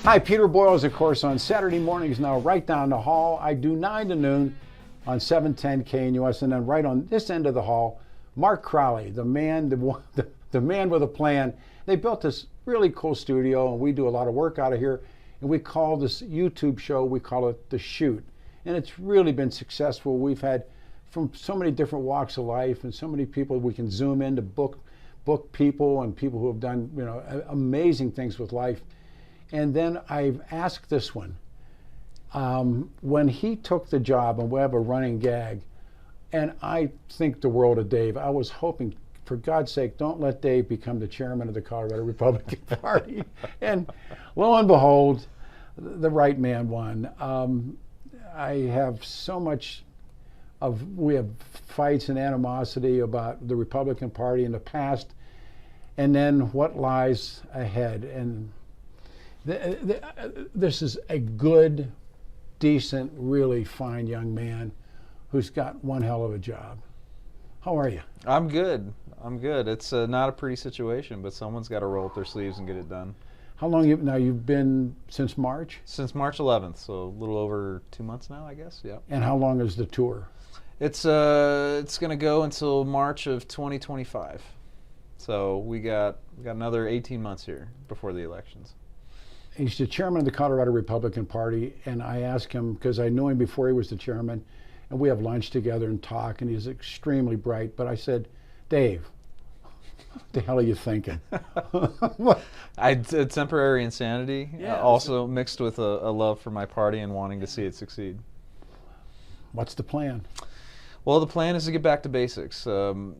Hi, Peter Boyles, of course, on Saturday mornings now, right down the hall. I do 9 to noon on 710 KNUS, and then right on this end of the hall, Mark Crowley, the man with a plan. They built this really cool studio, and we do a lot of work out of here, and we call this YouTube show, we call it The Shoot. And it's really been successful. We've had from so many different walks of life and so many people we can zoom in to book people and people who have done amazing things with life. And then I've asked this one. When he took the job, and we have a running gag, and I think the world of Dave, I was hoping, for God's sake, don't let Dave become the chairman of the Colorado Republican Party. And lo and behold, the right man won. I have so much we have fights and animosity about the Republican Party in the past, and then what lies ahead. And this is a good, decent, really fine young man who's got one hell of a job. How are you? I'm good. It's not a pretty situation, but someone's got to roll up their sleeves and get it done. How long you've been since March? Since March 11th, so a little over 2 months now, I guess. Yeah. And how long is the tour? It's going to go until March of 2025. So we got another 18 months here before the elections. He's the chairman of the Colorado Republican Party, and I asked him, because I knew him before he was the chairman, and we have lunch together and talk, and he's extremely bright. But I said, Dave, what the hell are you thinking? Temporary insanity, also mixed with a love for my party and wanting to see it succeed. What's the plan? Well, the plan is to get back to basics. During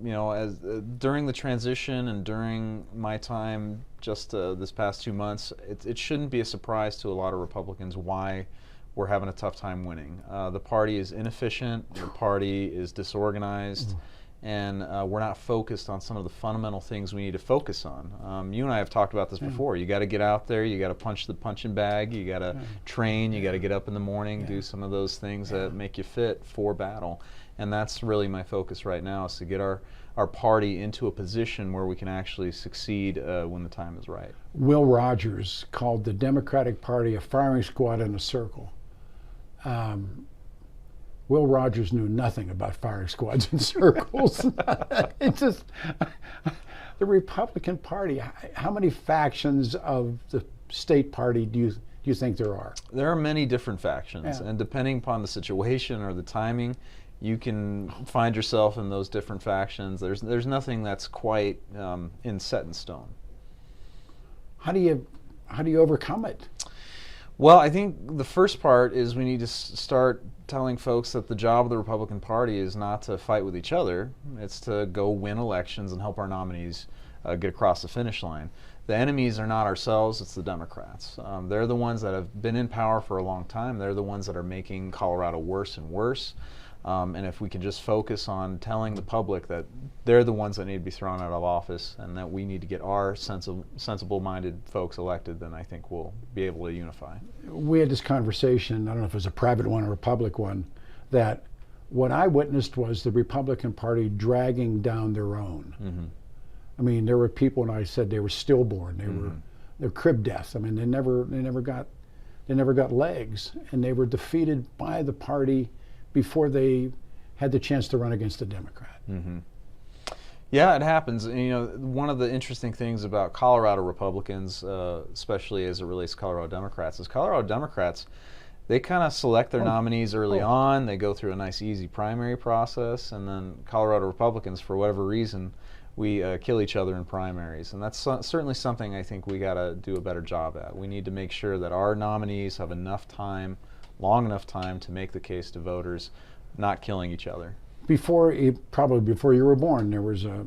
the transition and during my time just this past 2 months, it shouldn't be a surprise to a lot of Republicans why we're having a tough time winning. The party is inefficient, the party is disorganized, and we're not focused on some of the fundamental things we need to focus on. You and I have talked about this before. You got to get out there, you got to punch the punching bag, you got to train, you got to get up in the morning, do some of those things that make you fit for battle. And that's really my focus right now, is to get our party into a position where we can actually succeed when the time is right. Will Rogers called the Democratic Party a firing squad in a circle. Will Rogers knew nothing about firing squads in circles. It's just the Republican Party. How many factions of the state party do you think there are? There are many different factions, and depending upon the situation or the timing, you can find yourself in those different factions. There's nothing that's quite set in stone. How do you overcome it? Well, I think the first part is we need to start telling folks that the job of the Republican Party is not to fight with each other. It's to go win elections and help our nominees get across the finish line. The enemies are not ourselves, it's the Democrats. They're the ones that have been in power for a long time. They're the ones that are making Colorado worse and worse. And if we can just focus on telling the public that they're the ones that need to be thrown out of office and that we need to get our sensible-minded folks elected, then I think we'll be able to unify. We had this conversation, I don't know if it was a private one or a public one, that what I witnessed was the Republican Party dragging down their own. Mm-hmm. I mean, there were people, and I said they were stillborn. They're crib death. I mean, they never got legs, and they were defeated by the party before they had the chance to run against a Democrat. Mm-hmm. Yeah, it happens. And, one of the interesting things about Colorado Republicans, especially as it relates to Colorado Democrats, is Colorado Democrats, they kind of select their nominees early on. They go through a nice, easy primary process, and then Colorado Republicans, for whatever reason, we kill each other in primaries. And that's certainly something I think we got to do a better job at. We need to make sure that our nominees have enough time, long enough time to make the case to voters, not killing each other. Probably before you were born, there was a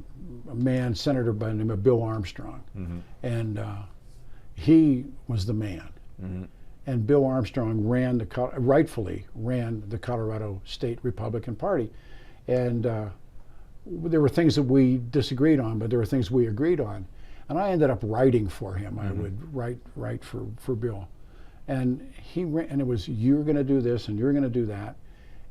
man, senator by the name of Bill Armstrong, and he was the man. Mm-hmm. And Bill Armstrong rightfully ran the Colorado State Republican Party, and there were things that we disagreed on, but there were things we agreed on. And I ended up writing for him. I would write for Bill. And it was, you're going to do this and you're going to do that.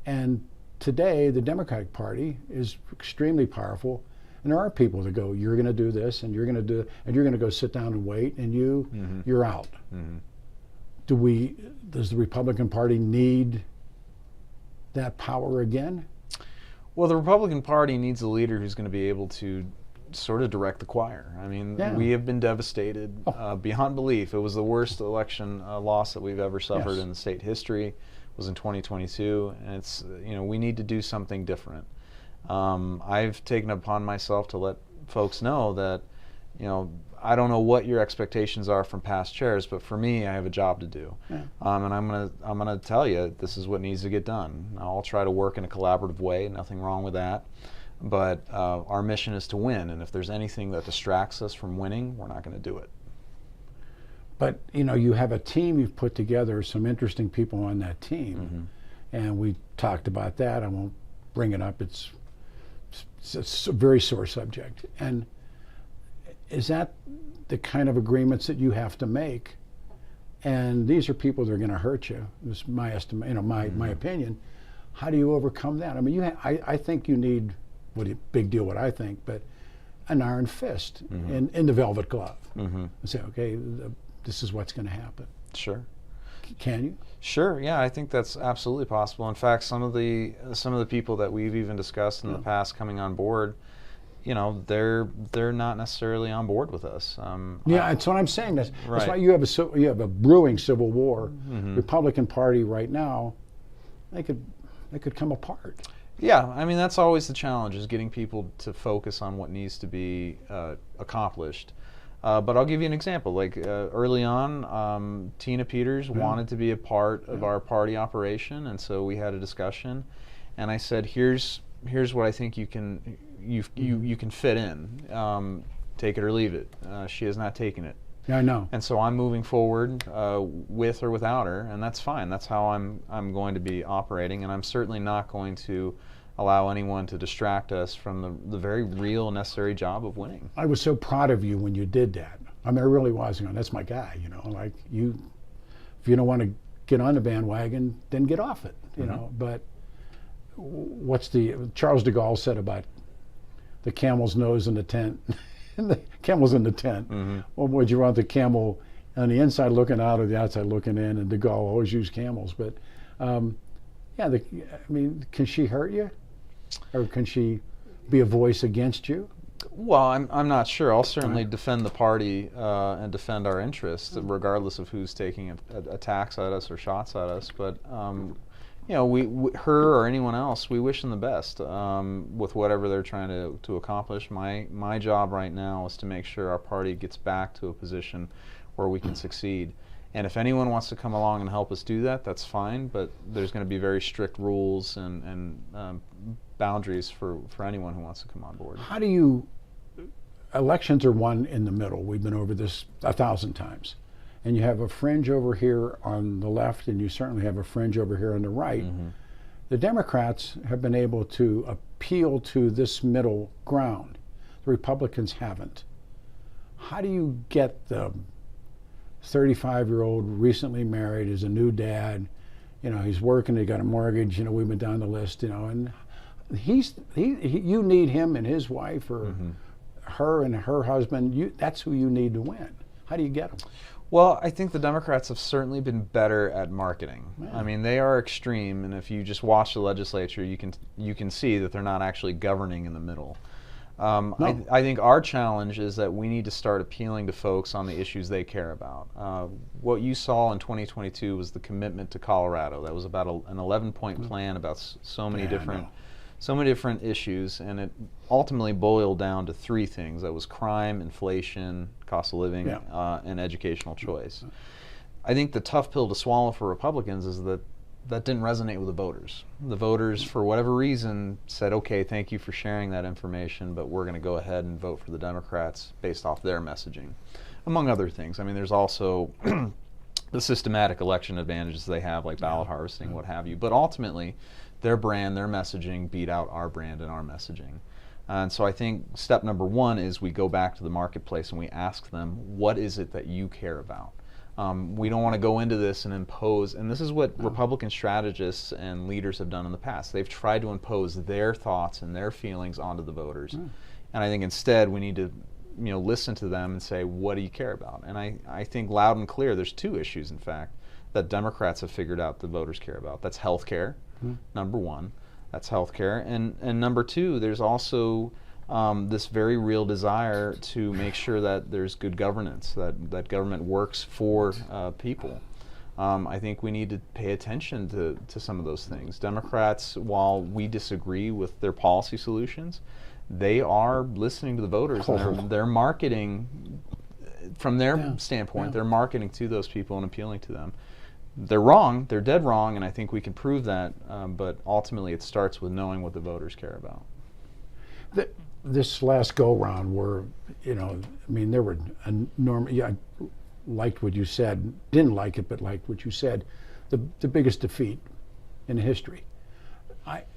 And today, the Democratic Party is extremely powerful. And there are people that go, you're going to do this and you're going to do it, and you're going to go sit down and wait, and you're out. Mm-hmm. Does the Republican Party need that power again? Well, the Republican Party needs a leader who's going to be able to sort of direct the choir. I mean, we have been devastated beyond belief. It was the worst election loss that we've ever suffered in the state history. It was in 2022, and it's, we need to do something different. I've taken it upon myself to let folks know that, I don't know what your expectations are from past chairs, but for me, I have a job to do, and I'm gonna tell you this is what needs to get done. I'll try to work in a collaborative way. Nothing wrong with that, but our mission is to win, and if there's anything that distracts us from winning, we're not going to do it. But you have a team you've put together, some interesting people on that team, and we talked about that. I won't bring it up. It's a very sore subject, and is that the kind of agreements that you have to make? And these are people that are going to hurt you. This is my estimate, my opinion. How do you overcome that? I mean, I think you need, big deal what I think, but an iron fist in the velvet glove. And say, okay, this is what's going to happen. Sure. Can you? Sure. Yeah, I think that's absolutely possible. In fact, some of the people that we've even discussed in the past coming on board, they're not necessarily on board with us. That's what I'm saying. That's why you have a brewing civil war. Republican Party right now, they could come apart. Yeah, I mean, that's always the challenge, is getting people to focus on what needs to be accomplished. But I'll give you an example. Like early on, Tina Peters wanted to be a part of our party operation, and so we had a discussion. And I said, "Here's what I think you can fit in. Take it or leave it." She has not taken it. Yeah, I know. And so I'm moving forward with or without her, and that's fine. That's how I'm going to be operating, and I'm certainly not going to allow anyone to distract us from the very real necessary job of winning. I was so proud of you when you did that. I mean, I really was. That's my guy. Like you, if you don't want to get on the bandwagon, then get off it. But Charles de Gaulle said about the camel's nose in the tent? The camel's in the tent. Well, would you want the camel on the inside looking out or the outside looking in? And de Gaulle always used camels. But can she hurt you? Or can she be a voice against you? Well, I'm not sure. I'll certainly defend the party and defend our interests, regardless of who's taking attacks at us or shots at us. But her or anyone else, we wish them the best with whatever they're trying to accomplish. My job right now is to make sure our party gets back to a position where we can succeed. And if anyone wants to come along and help us do that, that's fine. But there's going to be very strict rules and boundaries for anyone who wants to come on board. Elections are won in the middle. We've been over this 1,000 times. And you have a fringe over here on the left, and you certainly have a fringe over here on the right. The Democrats have been able to appeal to this middle ground. The Republicans haven't. How do you get the 35-year-old, recently married, is a new dad, he's working, he got a mortgage, we've been down the list, and you need him and his wife, or her and her husband. That's who you need to win. How do you get them? Well, I think the Democrats have certainly been better at marketing. I mean, they are extreme, and if you just watch the legislature, you can see that they're not actually governing in the middle. I think our challenge is that we need to start appealing to folks on the issues they care about. What you saw in 2022 was the commitment to Colorado. That was about an 11-point plan about so many different issues, and it ultimately boiled down to three things. That was crime, inflation, cost of living, and educational choice. I think the tough pill to swallow for Republicans is that didn't resonate with the voters. The voters, for whatever reason, said, okay, thank you for sharing that information, but we're going to go ahead and vote for the Democrats based off their messaging, among other things. I mean, there's also the systematic election advantages they have, like ballot harvesting, what have you. But ultimately, their brand, their messaging beat out our brand and our messaging. And so I think step number one is we go back to the marketplace and we ask them, what is it that you care about? We don't want to go into this and impose, and this is what Republican strategists and leaders have done in the past. They've tried to impose their thoughts and their feelings onto the voters. And I think instead we need to listen to them and say, what do you care about? And I think loud and clear, there's two issues, in fact. that Democrats have figured out the voters care about. That's health care, number one. That's health care. And number two, there's also this very real desire to make sure that there's good governance, that government works for people. I think we need to pay attention to some of those things. Democrats, while we disagree with their policy solutions, they are listening to the voters. And they're marketing, from their standpoint, they're marketing to those people and appealing to them. They're wrong, they're dead wrong, and I think we can prove that, but ultimately it starts with knowing what the voters care about. This last go-round were, there were enormous, I liked what you said, didn't like it, but liked what you said, the biggest defeat in history.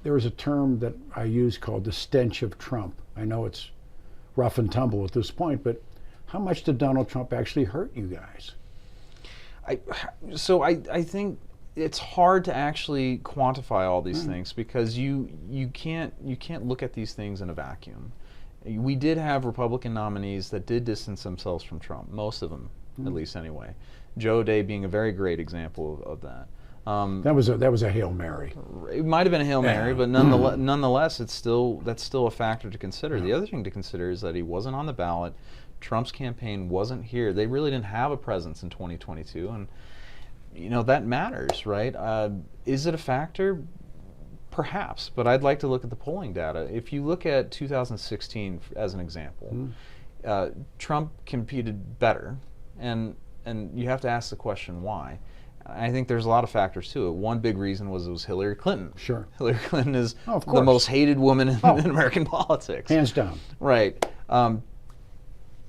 There was a term that I use called the stench of Trump. I know it's rough and tumble at this point, but how much did Donald Trump actually hurt you guys? I think it's hard to actually quantify all these things because you can't look at these things in a vacuum. We did have Republican nominees that did distance themselves from Trump, most of them, at least anyway. Joe O'Dea being a very great example of that. That was a Hail Mary. It might have been a Hail Mary, but nonetheless, that's still a factor to consider. The other thing to consider is that he wasn't on the ballot. Trump's campaign wasn't here. They really didn't have a presence in 2022, and that matters, right? Is it a factor? Perhaps, but I'd like to look at the polling data. If you look at 2016 as an example, Trump competed better, and you have to ask the question why. I think there's a lot of factors to it. One big reason was it was Hillary Clinton. Sure. Hillary Clinton is the most hated woman in American politics. Hands down. Right.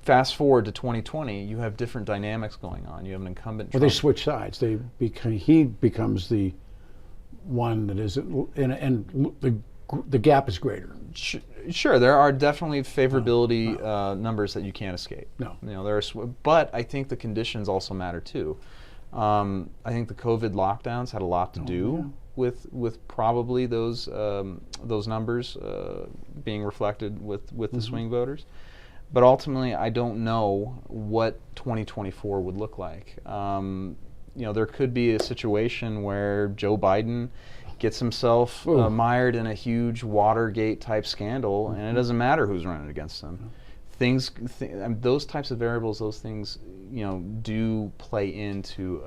Fast forward to 2020, you have different dynamics going on. You have an incumbent. Well, they switch sides. He becomes the one that is, and the gap is greater. Sure, there are definitely favorability numbers that you can't escape. But I think the conditions also matter too. I think the COVID lockdowns had a lot to do with probably those numbers being reflected with the swing voters. But ultimately, I don't know what 2024 would look like. There could be a situation where Joe Biden gets himself mired in a huge Watergate type scandal, and it doesn't matter who's running against him. Those types of variables, those things, do play into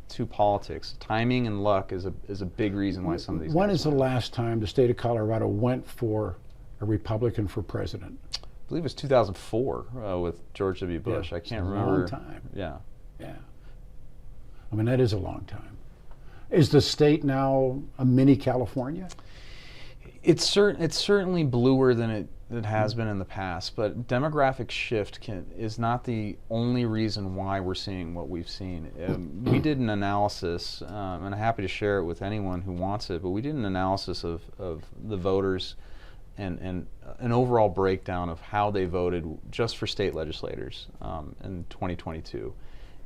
to politics. Timing and luck is a big reason why some of these. When is the last time the state of Colorado went for a Republican for president? I believe it was 2004 with George W. Bush. I can't remember. A long time. Yeah. I mean, that is a long time. Is the state now a mini California? It's certainly bluer than it has been in the past, but demographic shift is not the only reason why we're seeing what we've seen. We did an analysis, and I'm happy to share it with anyone who wants it, but we did an analysis of the voters and an overall breakdown of how they voted just for state legislators in 2022.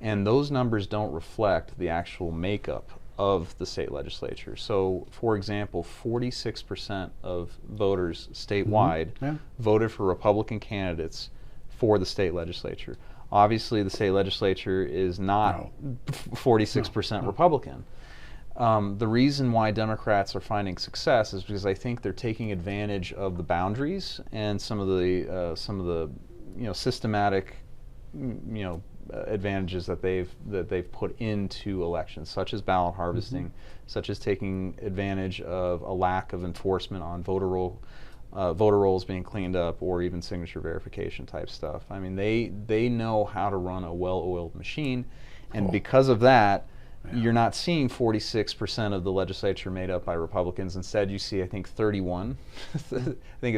And those numbers don't reflect the actual makeup of the state legislature. So, for example, 46% of voters statewide voted for Republican candidates for the state legislature. Obviously, the state legislature is not 46% Republican. The reason why Democrats are finding success is because I think they're taking advantage of the boundaries and some of the systematic advantages that they've put into elections, such as ballot harvesting, such as taking advantage of a lack of enforcement on voter rolls being cleaned up, or even signature verification type stuff. I mean, they know how to run a well-oiled machine, and because of that, you're not seeing 46% of the legislature made up by Republicans. Instead, you see, I think, 31. I think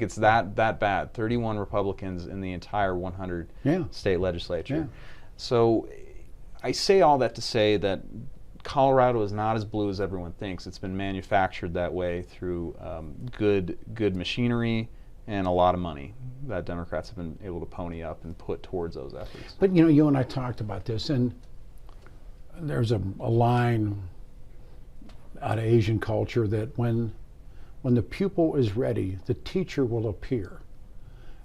it's that bad. 31 Republicans in the entire 100 state legislature. So, I say all that to say that Colorado is not as blue as everyone thinks. It's been manufactured that way through good machinery and a lot of money that Democrats have been able to pony up and put towards those efforts. But you and I talked about this, and there's a line out of Asian culture that when the pupil is ready, the teacher will appear.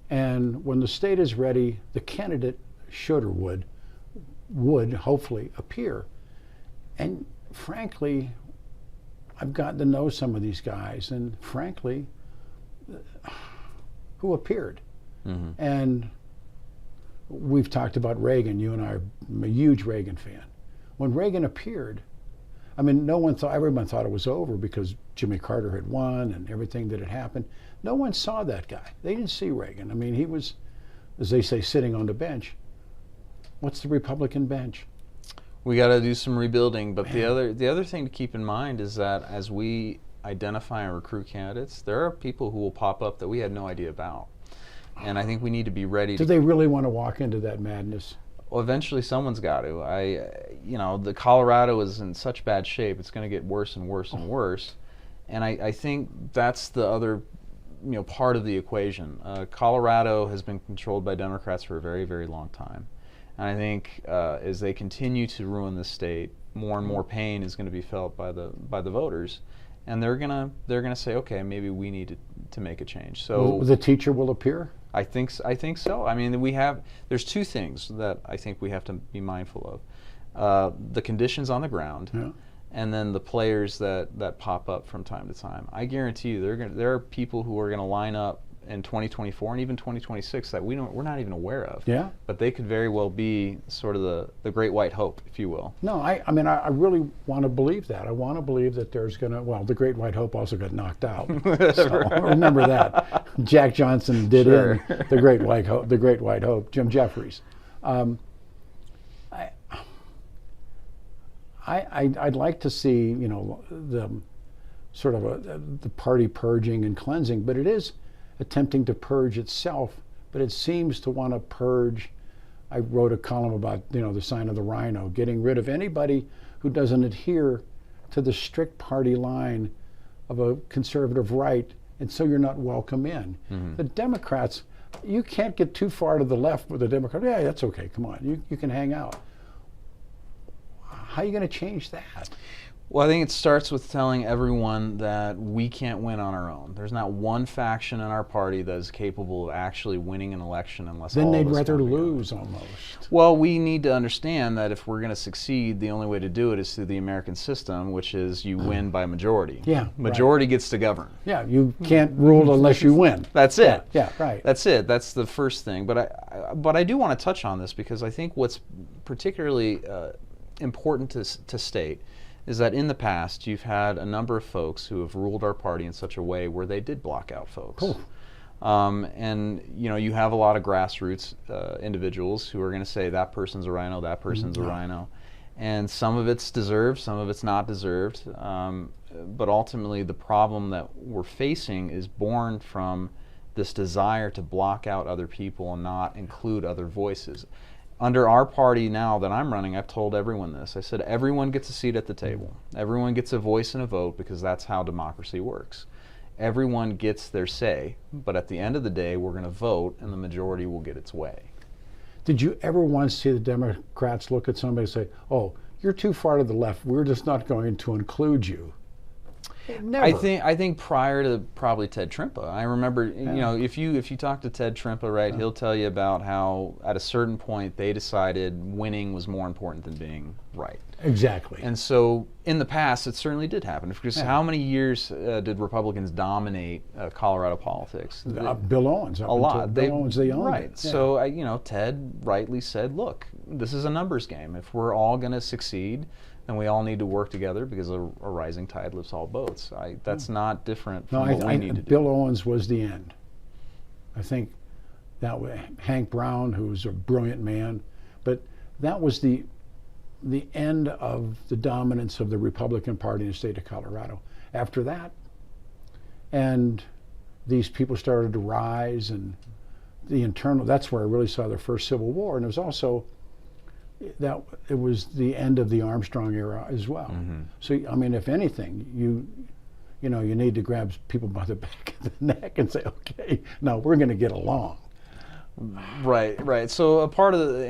And when the state is ready, the candidate should or would hopefully appear. And frankly, I've gotten to know some of these guys, and frankly, who appeared. Mm-hmm. And we've talked about Reagan. You and I are a huge Reagan fan. When Reagan appeared, I mean, everyone thought it was over because Jimmy Carter had won and everything that had happened. No one saw that guy. They didn't see Reagan. I mean, he was, as they say, sitting on the bench. What's the Republican bench? We got to do some rebuilding, but Man. the other thing to keep in mind is that as we identify and recruit candidates, there are people who will pop up that we had no idea about, and I think we need to be ready. Do they really want to walk into that madness? Well, eventually someone's got to. The Colorado is in such bad shape; it's going to get worse and worse and worse, and I think that's the other, part of the equation. Colorado has been controlled by Democrats for a very, very long time. And I think as they continue to ruin the state, more and more pain is going to be felt by the voters, and they're gonna say, okay, maybe we need to make a change. So The teacher will appear? I think so. I mean, there's two things that I think we have to be mindful of: the conditions on the ground, Yeah. and then the players that pop up from time to time. I guarantee you, there are people who are going to line up in 2024 and even 2026 that we're not even aware of. Yeah. But they could very well be sort of the great white hope, if you will. No, I mean, I really want to believe that. I want to believe that there's going to, well, the Great White Hope also got knocked out. So remember that. Jack Johnson did Sure. in the Great White Hope, Jim Jeffries. I'd like to see, the sort of the party purging and cleansing, but it is attempting to purge itself, but it seems to want to purge. I wrote a column about, the sign of the rhino, getting rid of anybody who doesn't adhere to the strict party line of a conservative right, and so you're not welcome in. Mm-hmm. The Democrats, you can't get too far to the left with the Democrats. Yeah, that's okay, come on, you can hang out. How are you going to change that? Well, I think it starts with telling everyone that we can't win on our own. There's not one faction in our party that is capable of actually winning an election unless Then all they'd of us rather come together. lose almost. Well, we need to understand that if we're going to succeed, the only way to do it is through the American system, which is you win by majority. Yeah, Majority gets to govern. Yeah, you can't rule unless you win. That's it. Yeah, right. That's it. That's the first thing. But I do want to touch on this because I think what's particularly important to state is that in the past you've had a number of folks who have ruled our party in such a way where they did block out folks. Cool. And you have a lot of grassroots individuals who are going to say that person's a rhino, that person's a rhino, and some of it's deserved, some of it's not deserved. But ultimately, the problem that we're facing is born from this desire to block out other people and not include other voices. Under our party now that I'm running, I've told everyone this. I said everyone gets a seat at the table. Everyone gets a voice and a vote because that's how democracy works. Everyone gets their say, but at the end of the day, we're going to vote and the majority will get its way. Did you ever once see the Democrats look at somebody and say, oh, you're too far to the left, we're just not going to include you? Never. I think prior to probably Ted Trimpa, I remember if you talk to Ted Trimpa, right, he'll tell you about how at a certain point they decided winning was more important than being right. Exactly. And so in the past it certainly did happen. Because how many years did Republicans dominate Colorado politics? Bill Owens. A lot. Bill Owens, they owned right. it. Yeah. So Ted rightly said, look, this is a numbers game. If we're all going to succeed, then we all need to work together because a rising tide lifts all boats. That's not different from what we need to do. Bill Owens was the end. I think that was Hank Brown, who was a brilliant man, but that was the end of the dominance of the Republican Party in the state of Colorado. After that, and these people started to rise, and that's where I really saw the first Civil War, and it was also that it was the end of the Armstrong era as well. Mm-hmm. So I mean, if anything, you need to grab people by the back of the neck and say, okay, now we're going to get along. Right. So a part of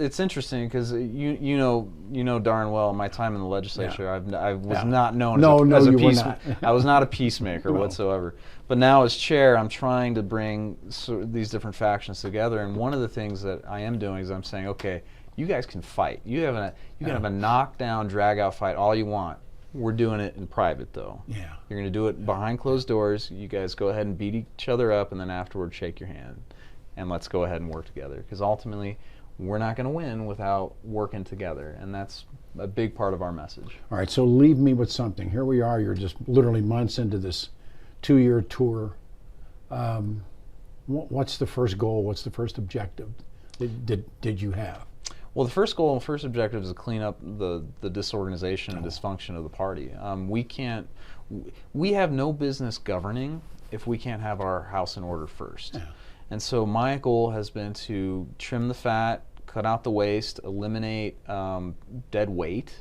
it's interesting because you know darn well in my time in the legislature, I was not known as a peacemaker. I was not a peacemaker whatsoever. But now as chair, I'm trying to bring these different factions together, and one of the things that I am doing is I'm saying, okay, You guys can fight. You can have a knockdown, drag-out fight all you want. We're doing it in private, though. Yeah. You're going to do it behind closed doors. You guys go ahead and beat each other up, and then afterward shake your hand. And let's go ahead and work together. Because ultimately, we're not going to win without working together. And that's a big part of our message. All right, so leave me with something. Here we are. You're just literally months into this 2-year tour. What's the first goal? What's the first objective did you have? Well, the first goal and first objective is to clean up the disorganization and dysfunction of the party. We have no business governing if we can't have our house in order first. Yeah. And so my goal has been to trim the fat, cut out the waste, eliminate dead weight,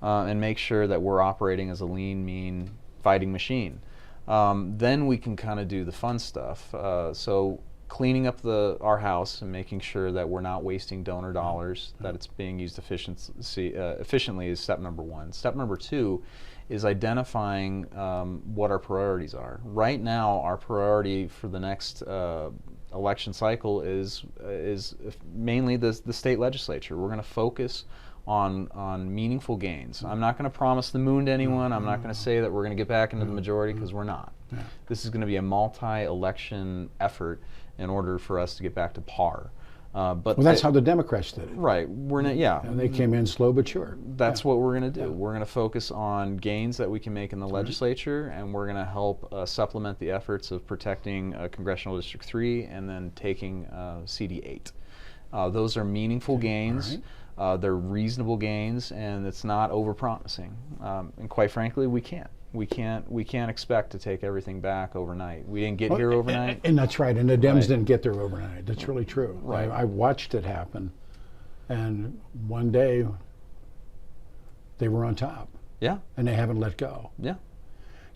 and make sure that we're operating as a lean, mean fighting machine. Then we can kind of do the fun stuff. So cleaning up our house and making sure that we're not wasting donor dollars, that it's being used efficiently is step number one. Step number two is identifying what our priorities are. Right now, our priority for the next election cycle is mainly the state legislature. We're going to focus on meaningful gains. I'm not going to promise the moon to anyone. I'm not going to say that we're going to get back into the majority, because we're not. Yeah. This is going to be a multi-election effort in order for us to get back to par. But that's how the Democrats did it. Right. And they came in slow but sure. That's what we're going to do. We're going to focus on gains that we can make in the legislature, and we're going to help supplement the efforts of protecting Congressional District 3 and then taking CD 8. Those are meaningful gains. Right. They're reasonable gains, and it's not overpromising. And quite frankly, we can't. We can't expect to take everything back overnight. We didn't get here overnight. And that's right. And the Dems didn't get there overnight. That's really true. Right. I watched it happen, and one day they were on top. Yeah. And they haven't let go. Yeah.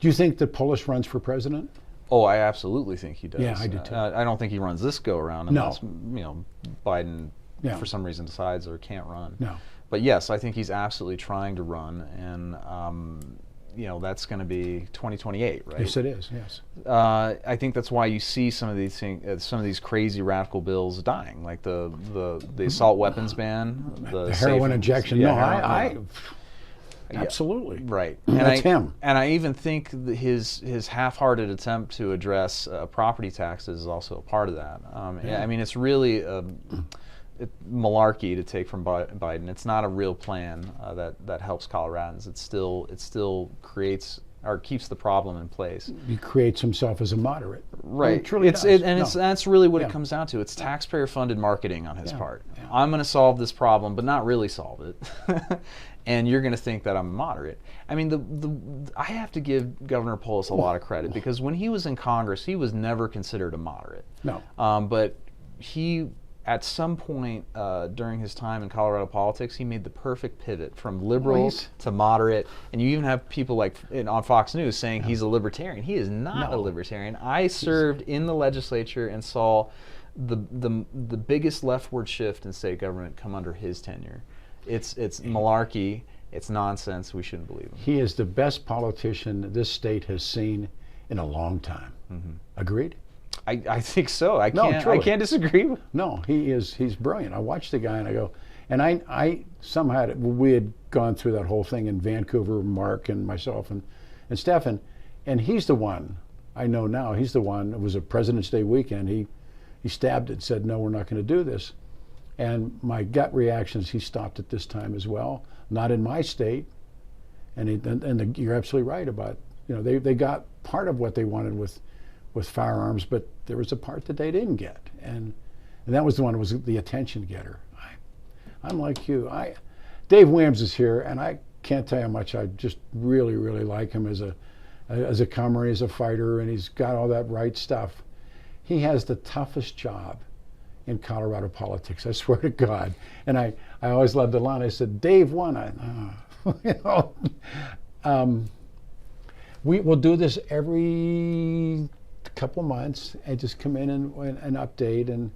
Do you think that Polis runs for president? Oh, I absolutely think he does. Yeah, I do too. I don't think he runs this go around unless Biden for some reason decides or can't run. No. But yes, I think he's absolutely trying to run, and that's going to be 2028, right? Yes, it is. Yes. I think that's why you see some of these things, some of these crazy radical bills dying, like the assault weapons ban, the heroin injection. Yeah, absolutely. Right. That's him. And I even think his half-hearted attempt to address property taxes is also a part of that. I mean, it's really malarkey to take from Biden. It's not a real plan that helps Coloradans. It still creates or keeps the problem in place. He creates himself as a moderate. Right. It truly does. That's really what it comes down to. It's taxpayer-funded marketing on his part. Yeah. I'm going to solve this problem, but not really solve it. And you're going to think that I'm moderate. I mean, I have to give Governor Polis a lot of credit, because when he was in Congress, he was never considered a moderate. No. But he, at some point during his time in Colorado politics, he made the perfect pivot from liberal to moderate. And you even have people like on Fox News saying he's a libertarian. He is not a libertarian. I served in the legislature and saw the biggest leftward shift in state government come under his tenure. It's malarkey. It's nonsense. We shouldn't believe him. He is the best politician this state has seen in a long time. Mm-hmm. Agreed? I think so. I can't disagree. No, he's brilliant. I watched the guy and I go, and I somehow we had gone through that whole thing in Vancouver, Mark and myself and Stefan, and he's the one I know now. He's the one. It was a President's Day weekend. He stabbed it, said, no, we're not going to do this. And my gut reaction is he stopped it this time as well. Not in my state. And you're absolutely right about, they got part of what they wanted with firearms, but there was a part that they didn't get. And that was the one that was the attention getter. I'm like you. Dave Williams is here, and I can't tell you how much I just really, really like him as a comer, as a fighter, and he's got all that right stuff. He has the toughest job in Colorado politics, I swear to God. And I always loved the line. I said, Dave won. We'll do this every couple months and just come in and update and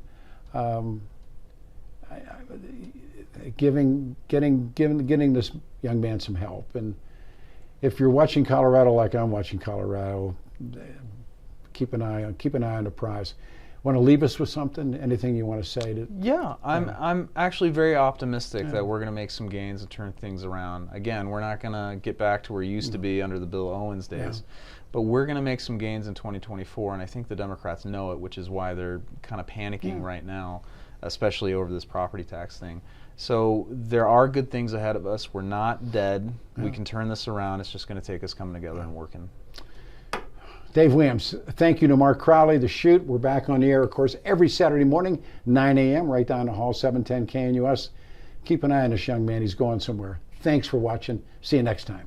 getting this young man some help. And if you're watching Colorado like I'm watching Colorado, keep an eye on the prize. Want to leave us with something? Anything you want to say? Yeah, I'm actually very optimistic that we're going to make some gains and turn things around. Again, we're not going to get back to where it used to be under the Bill Owens days, but we're going to make some gains in 2024, and I think the Democrats know it, which is why they're kind of panicking right now, especially over this property tax thing. So there are good things ahead of us. We're not dead. We can turn this around. It's just going to take us coming together and working. Dave Williams, thank you to Mark Crowley, The Shoot. We're back on the air, of course, every Saturday morning, 9 a.m., right down the hall, 710 KNUS. Keep an eye on this young man. He's going somewhere. Thanks for watching. See you next time.